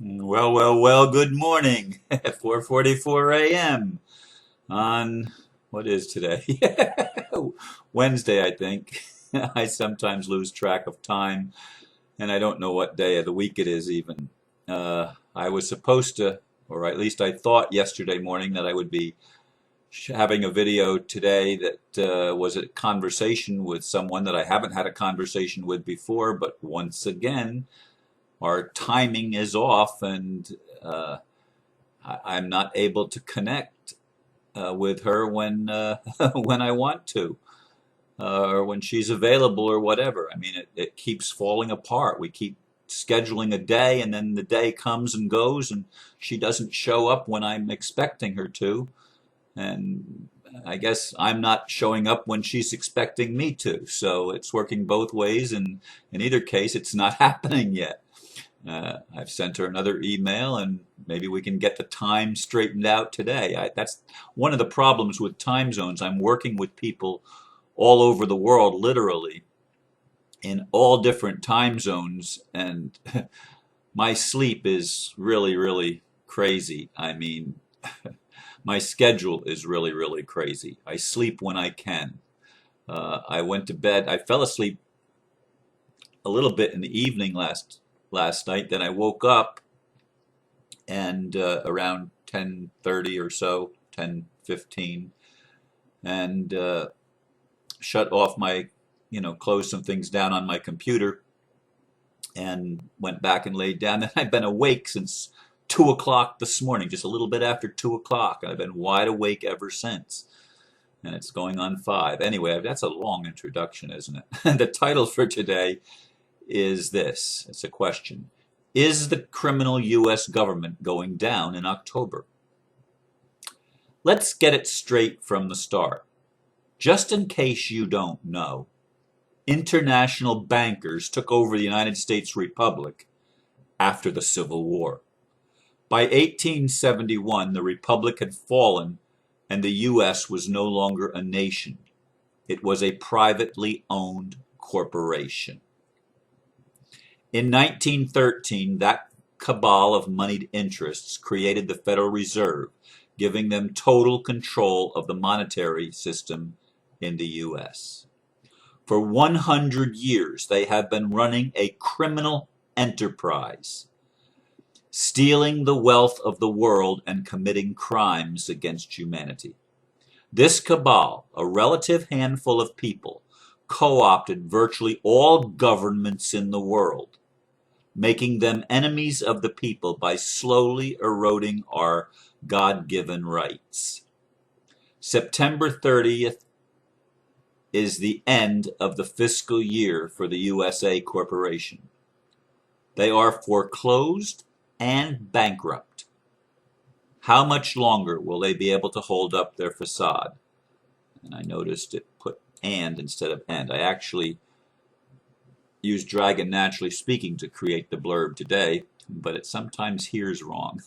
Well, good morning. 4:44 a.m. on what is today? Wednesday, I think. I sometimes lose track of time, and I don't know what day of the week it is even. I was supposed to, or at least I thought yesterday morning that I would be having a video today that was a conversation with someone that I haven't had a conversation with before, but once again, our timing is off, and I'm not able to connect with her when when I want to, or when she's available, or whatever. I mean, it keeps falling apart. We keep scheduling a day, and then the day comes and goes, and she doesn't show up when I'm expecting her to. And I guess I'm not showing up when she's expecting me to. So it's working both ways, and in either case, it's not happening yet. I've sent her another email, and maybe we can get the time straightened out today. That's one of the problems with time zones. I'm working with people all over the world, literally, in all different time zones, and my sleep is really, really crazy. I mean, my schedule is really, really crazy. I sleep when I can. I went to bed. I fell asleep a little bit in the evening last night. Then I woke up and around 10:30 or so, 10:15, and shut off my, closed some things down on my computer and went back and laid down. And I've been awake since 2 o'clock this morning, just a little bit after 2 o'clock. I've been wide awake ever since. And it's going on 5. Anyway, that's a long introduction, isn't it? And the title for today is this. It's a question. Is the criminal U.S. government going down in October? Let's get it straight from the start. Just in case you don't know, international bankers took over the United States Republic after the Civil War. By 1871, the Republic had fallen and the U.S. was no longer a nation. It was a privately owned corporation. In 1913, that cabal of moneyed interests created the Federal Reserve, giving them total control of the monetary system in the U.S. For 100 years, they have been running a criminal enterprise, stealing the wealth of the world and committing crimes against humanity. This cabal, a relative handful of people, co-opted virtually all governments in the world, making them enemies of the people by slowly eroding our God-given rights. September 30th is the end of the fiscal year for the USA Corporation. They are foreclosed and bankrupt. How much longer will they be able to hold up their facade? And I noticed it put and instead of end. I actually used Dragon Naturally Speaking to create the blurb today, but it sometimes hears wrong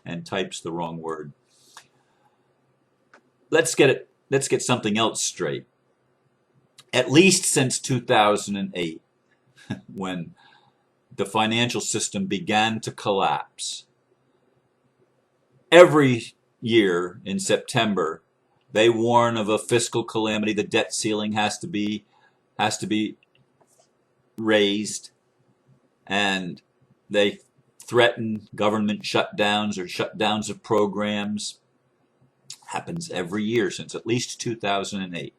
and types the wrong word. Let's get something else straight. At least since 2008, when the financial system began to collapse, every year in September, they warn of a fiscal calamity. The debt ceiling has to be raised, and they threaten government shutdowns or shutdowns of programs. Happens every year since at least 2008.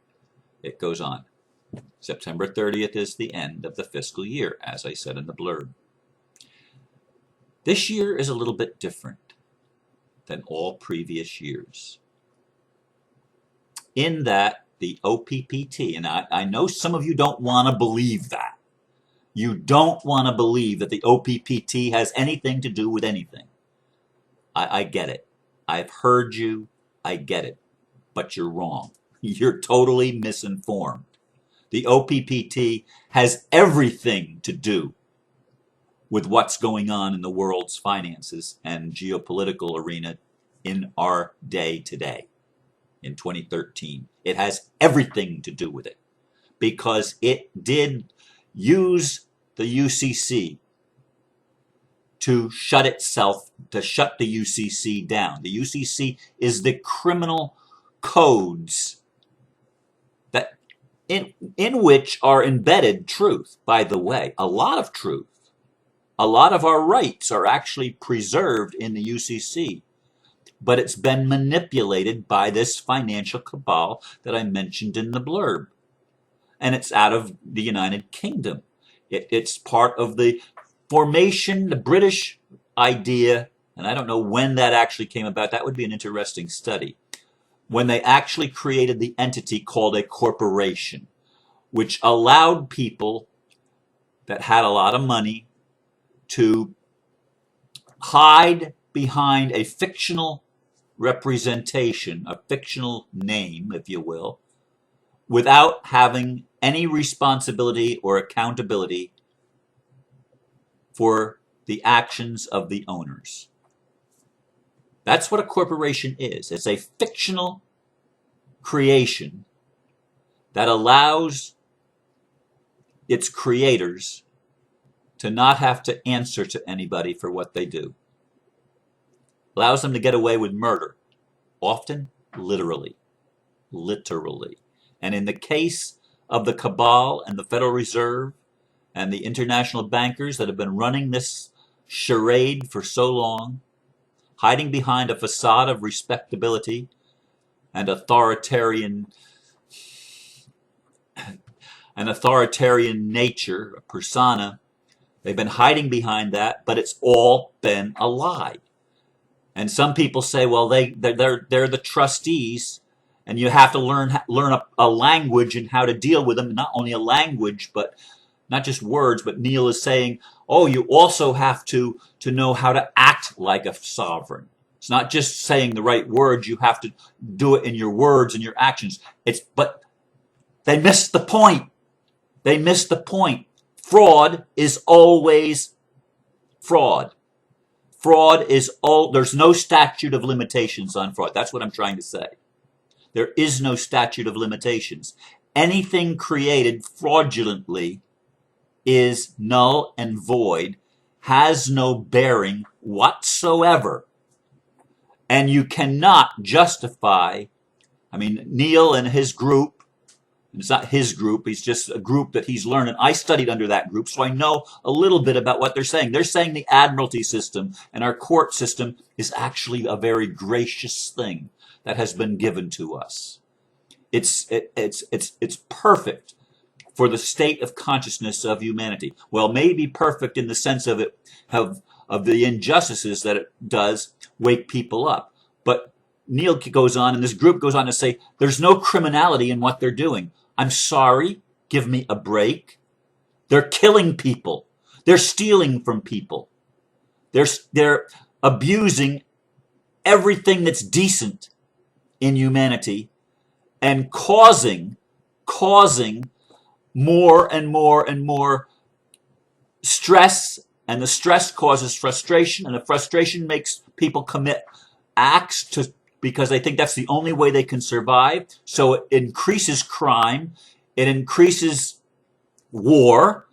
It goes on. September 30th is the end of the fiscal year, as I said in the blurb. This year is a little bit different than all previous years, in that the OPPT, and I know some of you don't want to believe that. You don't want to believe that the OPPT has anything to do with anything. I get it. I've heard you. I get it. But you're wrong. You're totally misinformed. The OPPT has everything to do with what's going on in the world's finances and geopolitical arena in our day today, in 2013. It has everything to do with it, because it did use the UCC to shut itself, to shut the UCC down. The UCC is the criminal codes that in which are embedded truth, by the way, a lot of truth. A lot of our rights are actually preserved in the UCC, but it's been manipulated by this financial cabal that I mentioned in the blurb. And it's out of the United Kingdom. It's part of the formation, the British idea, and I don't know when that actually came about. That would be an interesting study. When they actually created the entity called a corporation, which allowed people that had a lot of money to hide behind a fictional representation, a fictional name, if you will, without having any responsibility or accountability for the actions of the owners. That's what a corporation is. It's a fictional creation that allows its creators to not have to answer to anybody for what they do. Allows them to get away with murder, often literally. And in the case of the cabal and the Federal Reserve and the international bankers that have been running this charade for so long, hiding behind a facade of respectability and authoritarian nature, a persona, they've been hiding behind that, but it's all been a lie. And some people say, well, they're the trustees, and you have to learn a language and how to deal with them. Not only a language, but not just words. But Neil is saying, oh, you also have to know how to act like a sovereign. It's not just saying the right words. You have to do it in your words and your actions. But they missed the point. They missed the point. Fraud is always fraud. Fraud is there's no statute of limitations on fraud. That's what I'm trying to say. There is no statute of limitations. Anything created fraudulently is null and void, has no bearing whatsoever. And you cannot justify, Neil and his group, it's not his group, he's just a group that he's learned. And I studied under that group, so I know a little bit about what they're saying. They're saying the admiralty system and our court system is actually a very gracious thing that has been given to us. It's perfect for the state of consciousness of humanity. Well, maybe perfect in the sense of the injustices that it does wake people up. But Neil goes on, and this group goes on to say, there's no criminality in what they're doing. I'm sorry, give me a break. They're killing people. They're stealing from people. They're abusing everything that's decent in humanity and causing more and more and more stress, and the stress causes frustration, and the frustration makes people commit acts because they think that's the only way they can survive. So it increases crime. It increases war.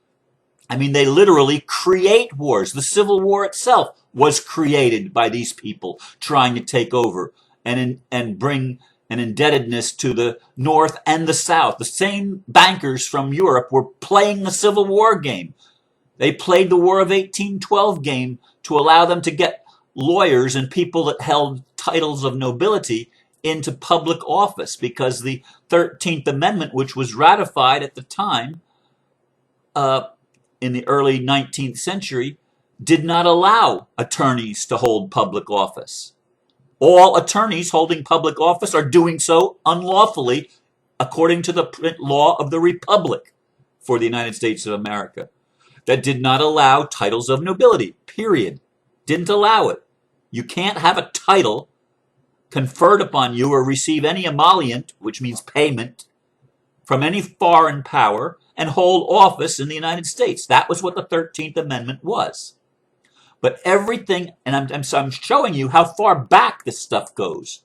They literally create wars. The Civil War itself was created by these people trying to take over and bring an indebtedness to the North and the South. The same bankers from Europe were playing the Civil War game. They played the War of 1812 game to allow them to get lawyers and people that held titles of nobility into public office, because the 13th Amendment, which was ratified at the time in the early 19th century, did not allow attorneys to hold public office. All attorneys holding public office are doing so unlawfully according to the law of the Republic for the United States of America. That did not allow titles of nobility, period. Didn't allow it. You can't have a title conferred upon you or receive any emollient, which means payment, from any foreign power and hold office in the United States. That was what the 13th Amendment was. But everything, and I'm showing you how far back this stuff goes.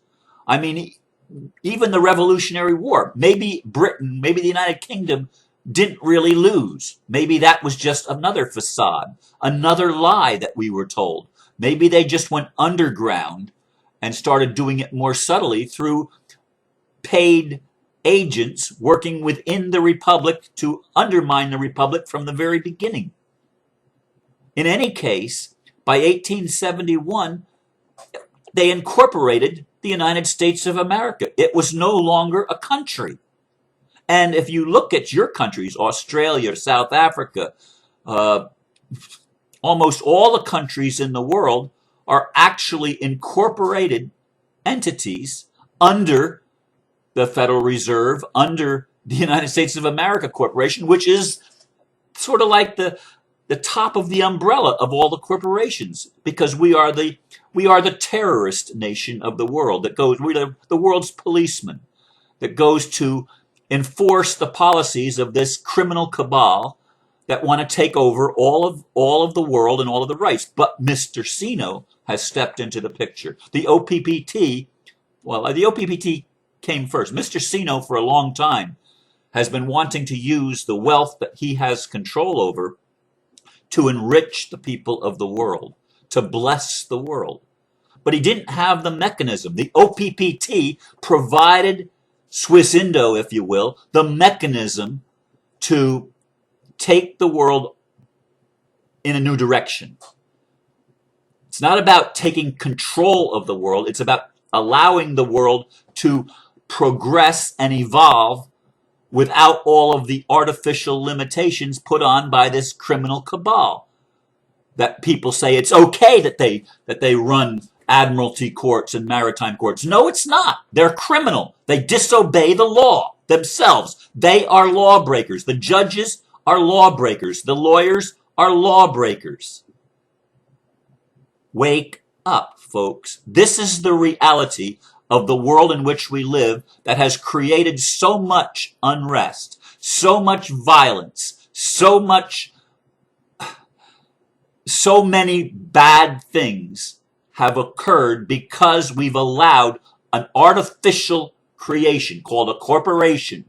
Even the Revolutionary War, maybe Britain, maybe the United Kingdom didn't really lose. Maybe that was just another facade, another lie that we were told. Maybe they just went underground and started doing it more subtly through paid agents working within the Republic to undermine the Republic from the very beginning. In any case, by 1871, they incorporated the United States of America. It was no longer a country. And if you look at your countries, Australia, South Africa, almost all the countries in the world are actually incorporated entities under the Federal Reserve, under the United States of America Corporation, which is sort of like the top of the umbrella of all the corporations, because we are the terrorist nation of the world we're the world's policeman that goes to enforce the policies of this criminal cabal that want to take over all of the world and all of the rights. But Mr. Sino has stepped into the picture. The OPPT came first. Mr. Sino, for a long time, has been wanting to use the wealth that he has control over to enrich the people of the world, to bless the world. But he didn't have the mechanism. The OPPT provided Swiss Indo, if you will, the mechanism to take the world in a new direction. It's not about taking control of the world. It's about allowing the world to progress and evolve without all of the artificial limitations put on by this criminal cabal. That people say it's okay that they run admiralty courts and maritime courts. No, it's not. They're criminal. They disobey the law themselves. They are lawbreakers. The judges are lawbreakers. The lawyers are lawbreakers. Wake up, folks. This is the reality of the world in which we live that has created so much unrest, so much violence, so many bad things have occurred because we've allowed an artificial creation called a corporation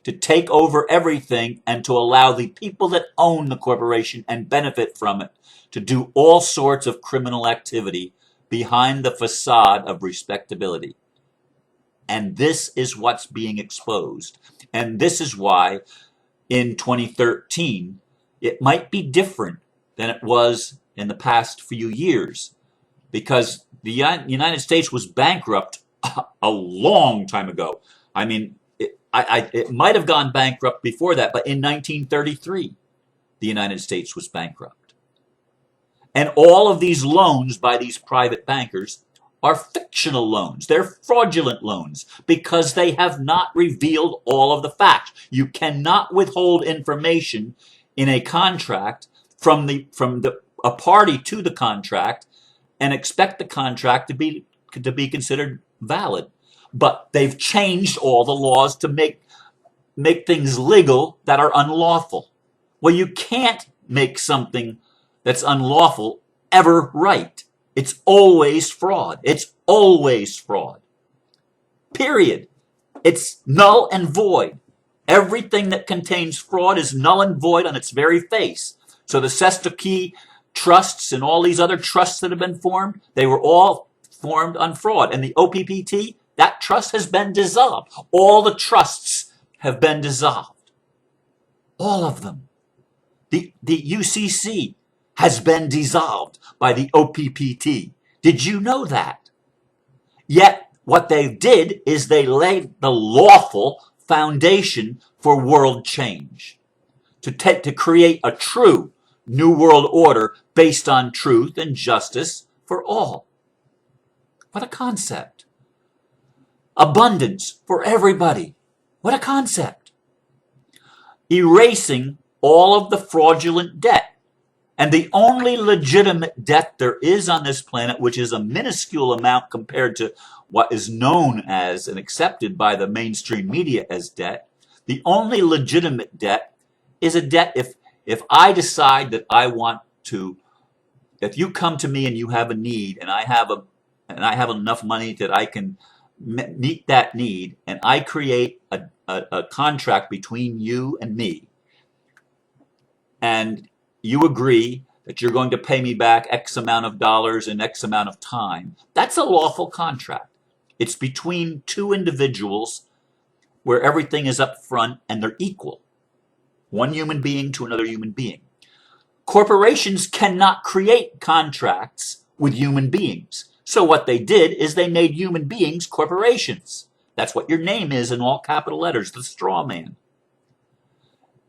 to take over everything and to allow the people that own the corporation and benefit from it to do all sorts of criminal activity behind the facade of respectability. And this is what's being exposed. And this is why in 2013, it might be different than it was in the past few years, because the United States was bankrupt a long time ago. I mean, it might have gone bankrupt before that, but in 1933, the United States was bankrupt. And all of these loans by these private bankers are fictional loans. They're fraudulent loans because they have not revealed all of the facts. You cannot withhold information in a contract from a party to the contract and expect the contract to be considered valid. But they've changed all the laws to make things legal that are unlawful. Well, you can't make something that's unlawful ever right. It's always fraud. It's always fraud. Period. It's null and void. Everything that contains fraud is null and void on its very face. So the Sestaki trusts and all these other trusts that have been formed, they were all formed on fraud. And the OPPT, that trust has been dissolved. All the trusts have been dissolved. All of them. The UCC has been dissolved by the OPPT. Did you know that? Yet what they did is they laid the lawful foundation for world change, to create a true new world order based on truth and justice for all. What a concept. Abundance for everybody. What a concept. Erasing all of the fraudulent debt. And the only legitimate debt there is on this planet, which is a minuscule amount compared to what is known as and accepted by the mainstream media as debt, the only legitimate debt is a debt if I decide that I want to, if you come to me and you have a need and I have enough money that I can meet that need, and I create a contract between you and me, and you agree that you're going to pay me back X amount of dollars in X amount of time, that's a lawful contract. It's between two individuals where everything is up front and they're equal. One human being to another human being. Corporations cannot create contracts with human beings. So what they did is they made human beings corporations. That's what your name is in all capital letters, the straw man.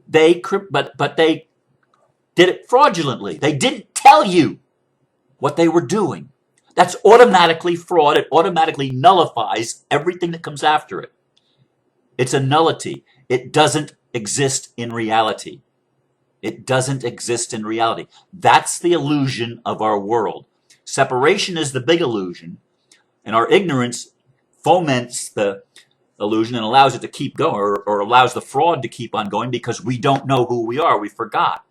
But they did it fraudulently. They didn't tell you what they were doing. That's automatically fraud. It automatically nullifies everything that comes after it. It's a nullity. It doesn't exist in reality. It doesn't exist in reality. That's the illusion of our world. Separation is the big illusion, and our ignorance foments the illusion and allows it to keep going, or allows the fraud to keep on going, because we don't know who we are. We forgot.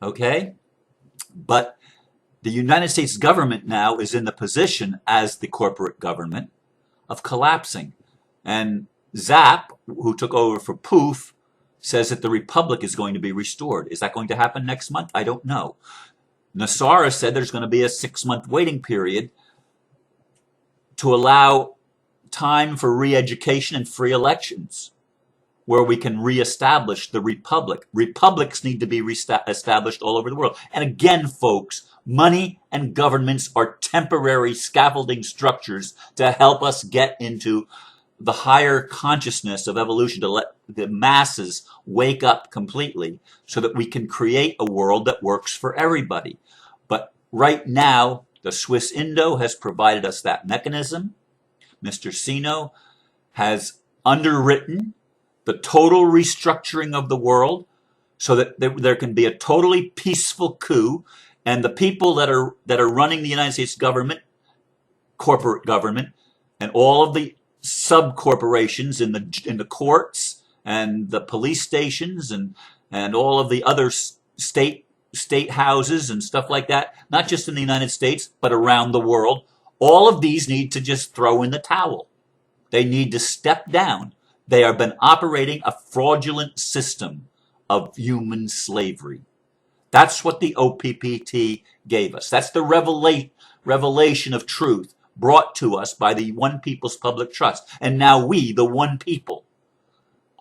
Okay? But the United States government now is in the position as the corporate government of collapsing. And Zap, who took over for Poof, says that the republic is going to be restored. Is that going to happen next month? I don't know. Nassara said there's going to be a 6-month waiting period to allow time for re-education and free elections, where we can reestablish the republic. Republics need to be established all over the world. And again, folks, money and governments are temporary scaffolding structures to help us get into the higher consciousness of evolution, to let the masses wake up completely so that we can create a world that works for everybody. But right now, the Swiss Indo has provided us that mechanism. Mr. Sino has underwritten the total restructuring of the world so that there can be a totally peaceful coup, and the people that are running the United States government, corporate government, and all of the sub-corporations in the courts and the police stations and all of the other state houses and stuff like that, not just in the United States, but around the world, all of these need to just throw in the towel. They need to step down. They have been operating a fraudulent system of human slavery. That's what the OPPT gave us. That's the revelation of truth brought to us by the One People's Public Trust. And now we, the one people,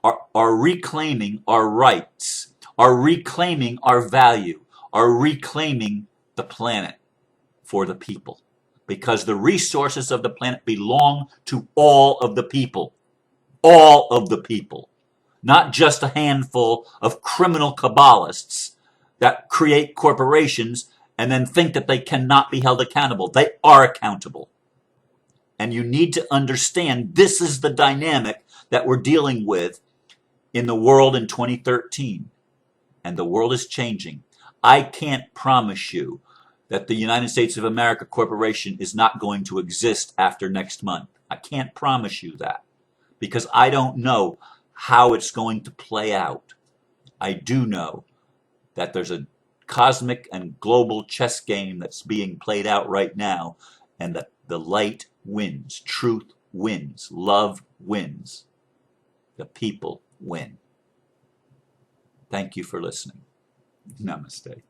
are reclaiming our rights, are reclaiming our value, are reclaiming the planet for the people. Because the resources of the planet belong to all of the people. All of the people. Not just a handful of criminal cabalists that create corporations and then think that they cannot be held accountable. They are accountable. And you need to understand this is the dynamic that we're dealing with in the world in 2013. And the world is changing. I can't promise you that the United States of America Corporation is not going to exist after next month. I can't promise you that, because I don't know how it's going to play out. I do know that there's a cosmic and global chess game that's being played out right now, and that the light wins, truth wins, love wins, the people win. Thank you for listening. Namaste.